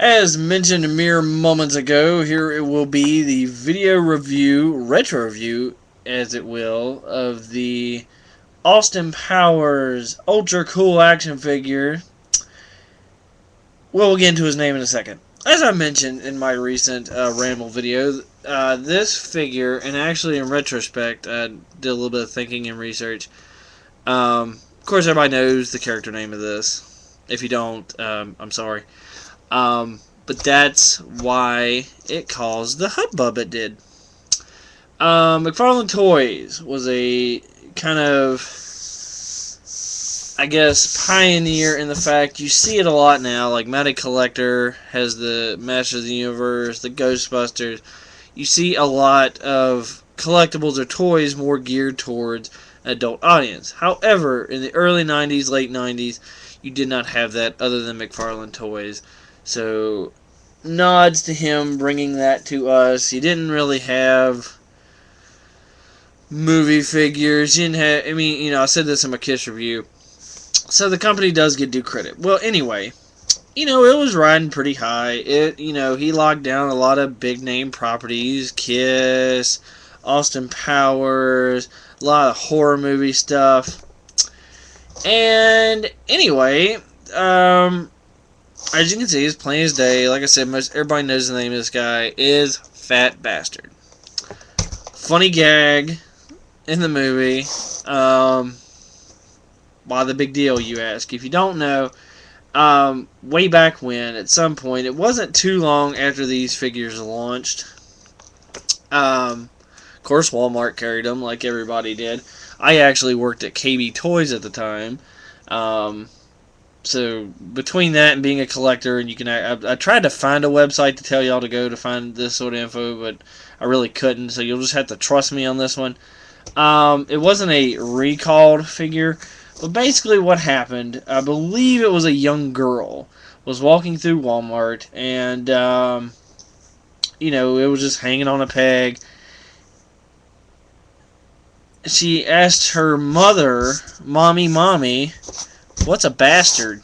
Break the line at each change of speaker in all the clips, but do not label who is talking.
As mentioned mere moments ago, here it will be the video review, retro review, as it will, of the Austin Powers ultra cool action figure. We'll get into his name in a second. As I mentioned in my recent ramble video, this figure, and actually in retrospect, I did a little bit of thinking and research. Of course, everybody knows the character name of this. If you don't, I'm sorry. But that's why it caused the hubbub it did. McFarlane Toys was a kind of, I guess, pioneer in the fact you see it a lot now. Like Matty Collector has the Masters of the Universe, the Ghostbusters. You see a lot of collectibles or toys more geared towards an adult audience. However, in the early 90s, late 90s, you did not have that other than McFarlane Toys. So, nods to him bringing that to us. He didn't really have movie figures. He didn't have, I said this in my Kiss review. So the company does get due credit. Well, anyway, it was riding pretty high. He locked down a lot of big name properties. Kiss, Austin Powers, a lot of horror movie stuff. And anyway, as you can see, it's plain as day. Like I said, everybody knows the name of this guy is Fat Bastard. Funny gag in the movie. Why the big deal, you ask? If you don't know, way back when, at some point, it wasn't too long after these figures launched. Of course, Walmart carried them like everybody did. I actually worked at KB Toys at the time. So between that and being a collector, and I tried to find a website to tell y'all to go to find this sort of info, but I really couldn't. So you'll just have to trust me on this one. It wasn't a recalled figure, but basically what happened, I believe it was a young girl was walking through Walmart, and it was just hanging on a peg. She asked her mother, "Mommy, what's a bastard?"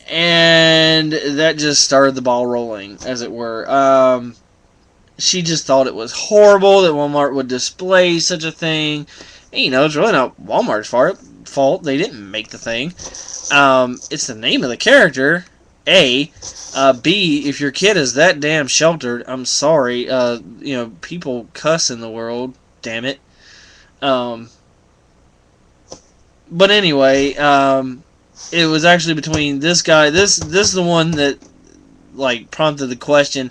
And that just started the ball rolling, as it were. She just thought it was horrible that Walmart would display such a thing. And, it's really not Walmart's fault. They didn't make the thing. It's the name of the character, A. B, if your kid is that damn sheltered, I'm sorry. People cuss in the world. Damn it. But anyway, it was actually between this guy. This is the one that prompted the question.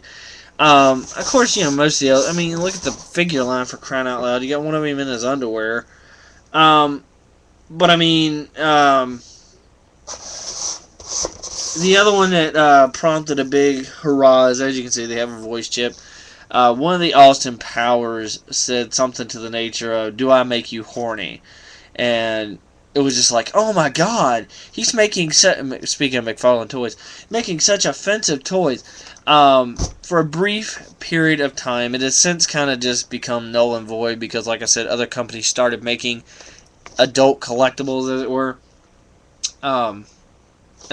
Of course, most of the other, look at the figure line, for crying out loud. You got one of him in his underwear. But the other one that prompted a big hurrah is, as you can see, they have a voice chip. One of the Austin Powers said something to the nature of, "Do I make you horny?" And it was just like, oh my god, he's making, speaking of McFarlane Toys, making such offensive toys. For a brief period of time, it has since kind of just become null and void because, like I said, other companies started making adult collectibles, as it were. And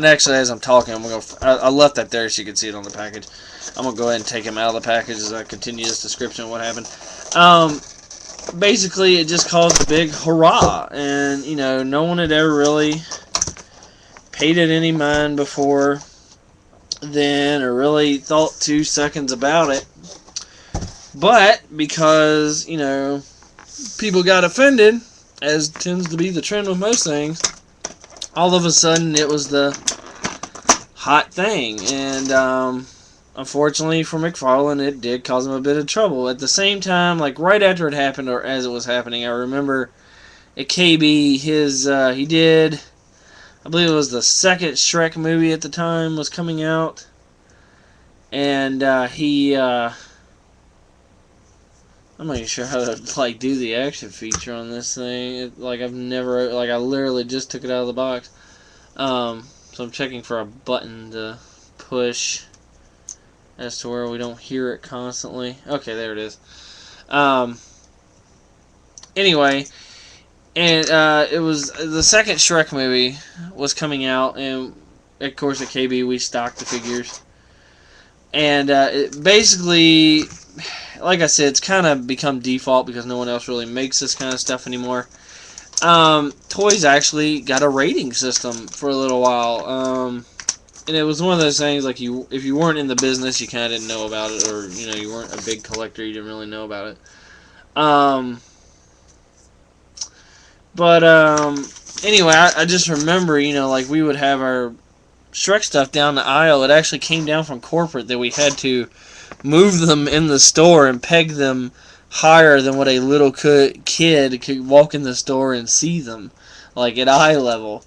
actually, as I'm talking, I left that there so you can see it on the package. I'm going to go ahead and take him out of the package as I continue this description of what happened. Basically, it just caused a big hurrah, and, no one had ever really paid it any mind before then, or really thought 2 seconds about it. But, because, people got offended, as tends to be the trend with most things, all of a sudden it was the hot thing, and, unfortunately for McFarlane, it did cause him a bit of trouble. At the same time, right after it happened, or as it was happening, I remember at KB, he did, I believe it was the second Shrek movie at the time was coming out, and I'm not even sure how to do the action feature on this thing. I've never, I literally just took it out of the box. So I'm checking for a button to push as to where we don't hear it constantly. Okay, there it is. Anyway, and it was the second Shrek movie was coming out, and of course, at KB, we stock the figures. And it basically, like I said, it's kind of become default because no one else really makes this kind of stuff anymore. Toys actually got a rating system for a little while. And it was one of those things, like, if you weren't in the business, you kind of didn't know about it, or, you know, you weren't a big collector, you didn't really know about it. Anyway, I just remember, you know, like, we would have our Shrek stuff down the aisle. It actually came down from corporate that we had to move them in the store and peg them higher than what a little kid could walk in the store and see them, like, at eye level.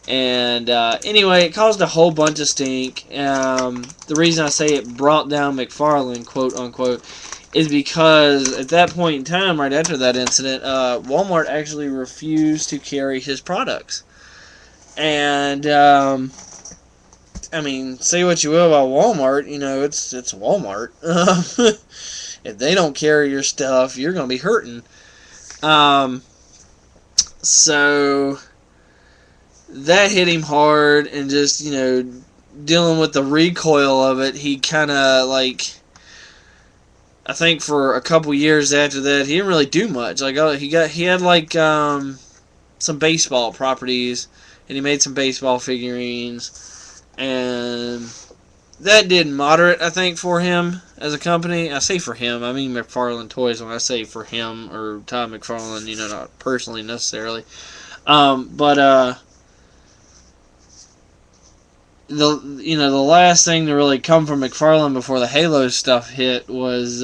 And anyway, it caused a whole bunch of stink. The reason I say it brought down McFarlane, quote unquote, is because at that point in time, right after that incident, Walmart actually refused to carry his products. And I mean, say what you will about Walmart, you know, it's Walmart. If they don't carry your stuff, you're going to be hurting. So that hit him hard, and just, you know, dealing with the recoil of it, he kind of, like, I think for a couple years after that, he didn't really do much. Like, he had like some baseball properties, and he made some baseball figurines, and that did moderate, I think, for him as a company. I say for him, I mean McFarlane Toys when I say for him, or Todd McFarlane, you know, not personally necessarily. The last thing to really come from McFarlane before the Halo stuff hit was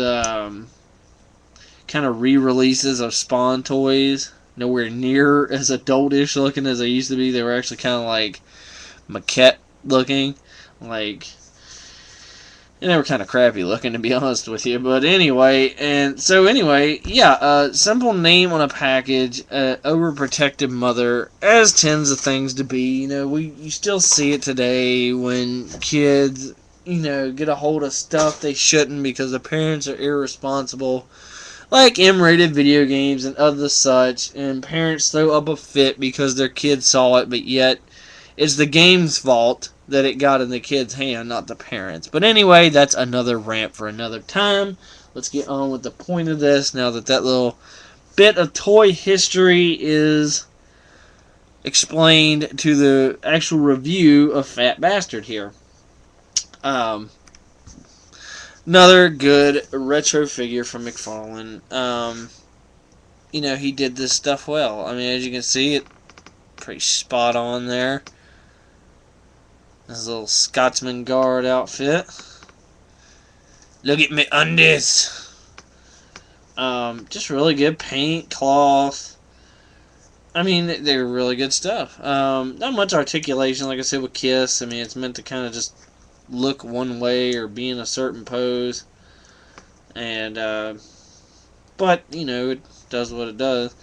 kind of re-releases of Spawn toys. Nowhere near as adultish looking as they used to be. They were actually kind of like maquette looking, like, and they were kind of crappy looking, to be honest with you. But anyway, yeah, simple name on a package, overprotective mother, as tends of things to be. You know, you still see it today when kids, you know, get a hold of stuff they shouldn't because the parents are irresponsible, like M-rated video games and other such, and parents throw up a fit because their kid saw it, but yet it's the game's fault that it got in the kid's hand, not the parents. But anyway, that's another rant for another time. Let's get on with the point of this now that little bit of toy history is explained to the actual review of Fat Bastard here. Another good retro figure from McFarlane. You know, he did this stuff well. I mean, as you can see, it pretty spot on there. This little Scotsman Guard outfit. Look at me undies. Just really good paint, cloth. I mean, they're really good stuff. Not much articulation, like I said, with Kiss. I mean, it's meant to kind of just look one way or be in a certain pose. And, but, you know, it does what it does.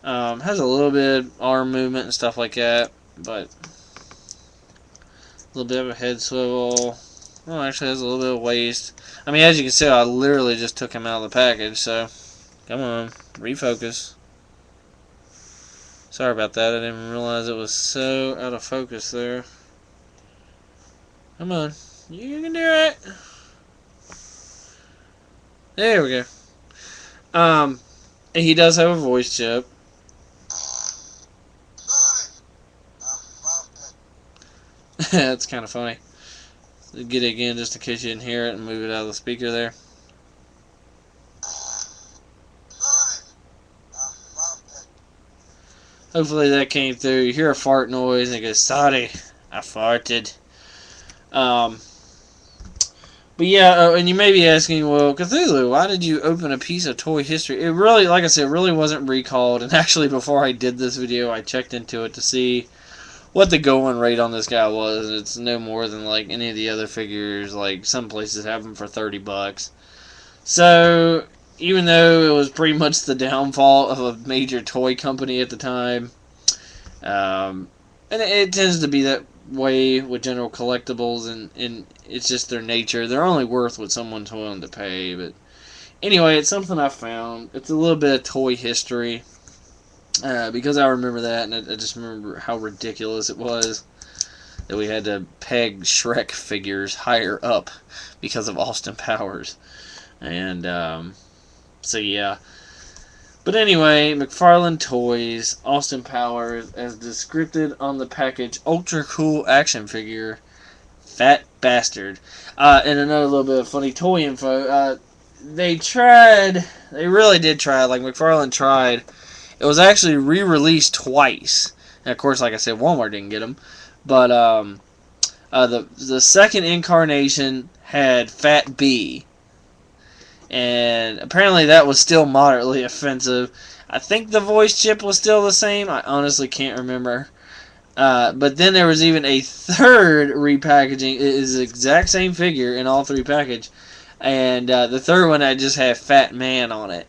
Has a little bit of arm movement and stuff like that, but a little bit of a head swivel. Well, actually has a little bit of waist. I mean, as you can see, I literally just took him out of the package, so come on, refocus. Sorry about that, I didn't realize it was so out of focus there. Come on, you can do it. There we go. And he does have a voice chip. That's kind of funny. So get it again just in case you didn't hear it and move it out of the speaker there. Hopefully that came through. You hear a fart noise and it goes, sorry, I farted. But yeah, and you may be asking, well, Cthulhu, why did you open a piece of toy history? It really, like I said, really wasn't recalled. And actually, before I did this video, I checked into it to see what the going rate on this guy was. It's no more than like any of the other figures. Like some places have them for $30. So even though it was pretty much the downfall of a major toy company at the time, and it tends to be that way with general collectibles, and it's just their nature. They're only worth what someone's willing to pay. But anyway, it's something I found. It's a little bit of toy history. Because I remember that, and I just remember how ridiculous it was. that we had to peg Shrek figures higher up because of Austin Powers. And so yeah. But anyway, McFarlane Toys, Austin Powers, as described on the package, ultra cool action figure, fat bastard. And another little bit of funny toy info. They really did try. Like McFarlane tried. It was actually re-released twice. And of course, like I said, Walmart didn't get them. But the second incarnation had Fat B, and apparently that was still moderately offensive. I think the voice chip was still the same. I honestly can't remember. But then there was even a third repackaging. It is the exact same figure in all three packages. And the third one, I just had Fat Man on it.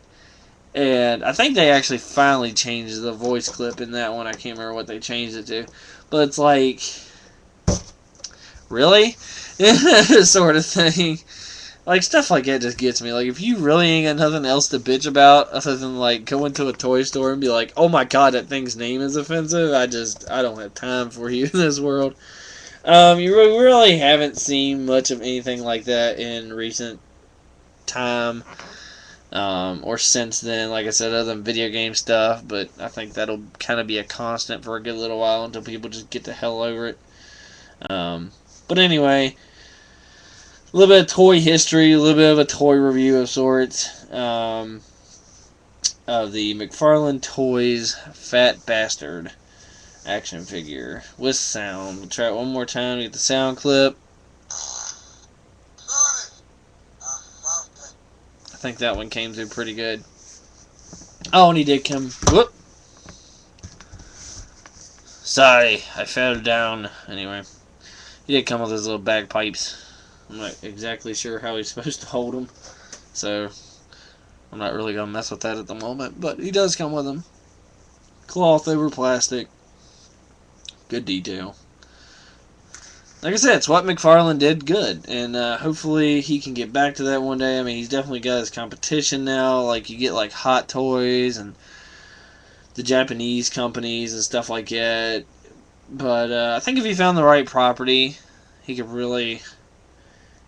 And I think they actually finally changed the voice clip in that one. I can't remember what they changed it to. But it's like, really? Sort of thing. Like, stuff like that just gets me. Like, if you really ain't got nothing else to bitch about other than, like, going to a toy store and be like, oh my god, that thing's name is offensive, I don't have time for you in this world. You really haven't seen much of anything like that in recent time. Or since then, like I said, other than video game stuff, but I think that'll kind of be a constant for a good little while until people just get the hell over it. But anyway, a little bit of toy history, a little bit of a toy review of sorts, of the McFarlane Toys Fat Bastard action figure with sound. We'll try it one more time to get the sound clip. I think that one came through pretty good. Oh, and he did come. Whoop! Sorry, I fell down. Anyway, he did come with his little bagpipes. I'm not exactly sure how he's supposed to hold them, so I'm not really going to mess with that at the moment, but he does come with them. Cloth over plastic. Good detail. Like I said, it's what McFarlane did good, and hopefully he can get back to that one day. I mean, he's definitely got his competition now. Like, you get, like, Hot Toys and the Japanese companies and stuff like that. But I think if he found the right property, he could really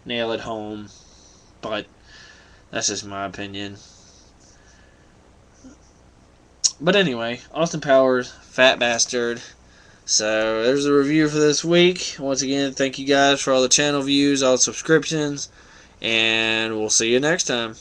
nail it home. But that's just my opinion. But anyway, Austin Powers, Fat Bastard. So there's the review for this week. Once again, thank you guys for all the channel views, all the subscriptions, and we'll see you next time.